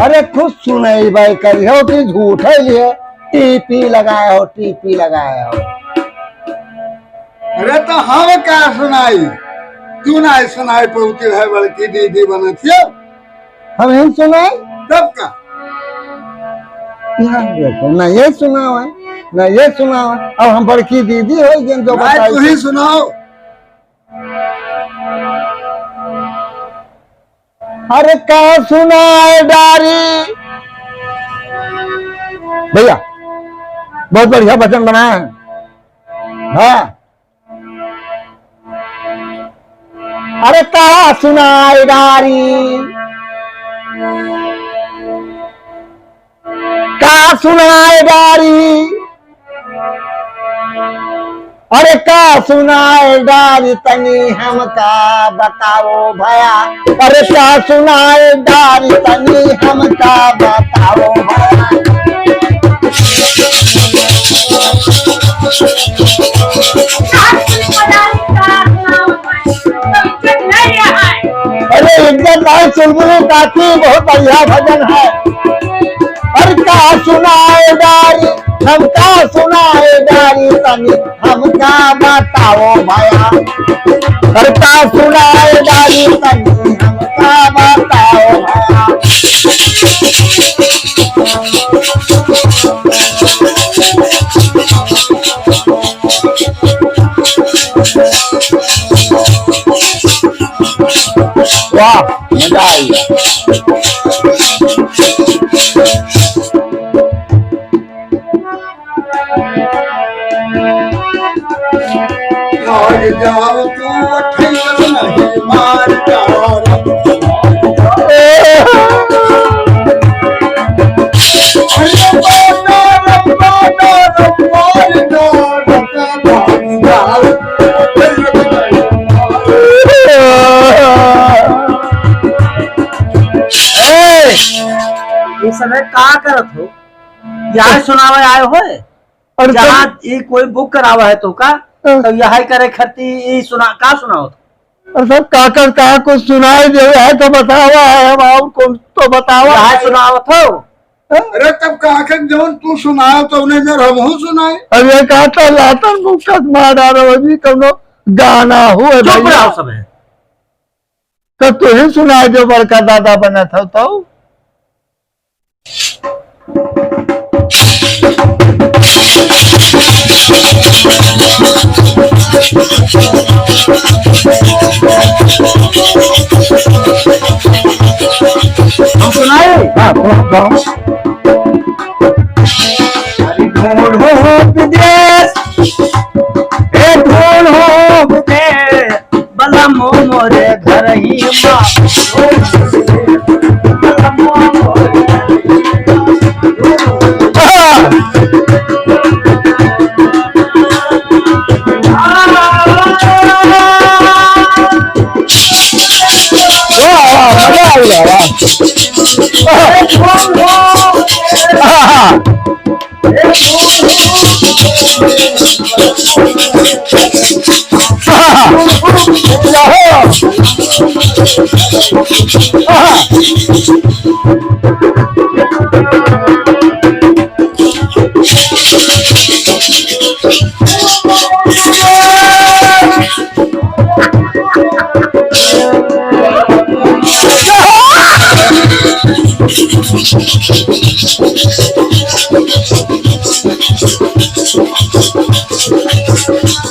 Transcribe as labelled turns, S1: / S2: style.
S1: अरे खुद सुनाई भाई करियो कि झूठ है लिए टीपी लगाया हो टीपी लगाया हो।
S2: अरे तो हम क्या सुनाई तू ना सुनाई पहुंची है बल्कि दीदी बने थे
S1: हम ही सुनाए
S2: तब का
S1: यहाँ देखो ना ये सुना हुआ है ना ये सुना हुआ है। अब हम बड़की दीदी हो गए जो बताई
S2: तू ही सुनाओ।
S1: अरे क्या सुनाए डारी भैया बहुत बढ़िया भजन बनाया है। हाँ अरे क्या सुनाए डारी क्या सुनाए डारी अरे क्या सुनाए डारी तनी हमका बताओ भया अरे क्या सुनाए डारी तनी हमका बताओ भया। अरे इज्जत भाई चुलबुली काकी बहुत बढ़िया भजन है। और क्या सुनाए डारी हमका सुनाए डारी तनी हमका बताओ भया और क्या सुनाए डारी तनी हमका बताओ भया। वाह मजा आई।
S2: जाओ तू नहीं मार
S3: इस समय का करत हो यहाँ सुनावे आए हो और जहाँ ये कोई बुक करावा है तो का तो यही करे खती ये सुना का सुनाओ
S1: और सब काकर कहा कुछ सुनाई दे है तो बतावा है हम और कौन तो बतावा
S3: यहाँ सुनाओ तो।
S2: अरे तब काकर जौन तू सुनाओ तो उन्हें जर हम सुनाए।
S1: अरे कहता लातन मुकत मार डालो अभी कौनो गाना हुआ
S3: चुप रहो सब है
S1: तो तू ही सुनाए जो बड़का दादा बना था तो
S3: हम सुनाए।
S1: हाँ
S3: ढूंढो विदेश ढूंढो विदेश बला मोरे घर ही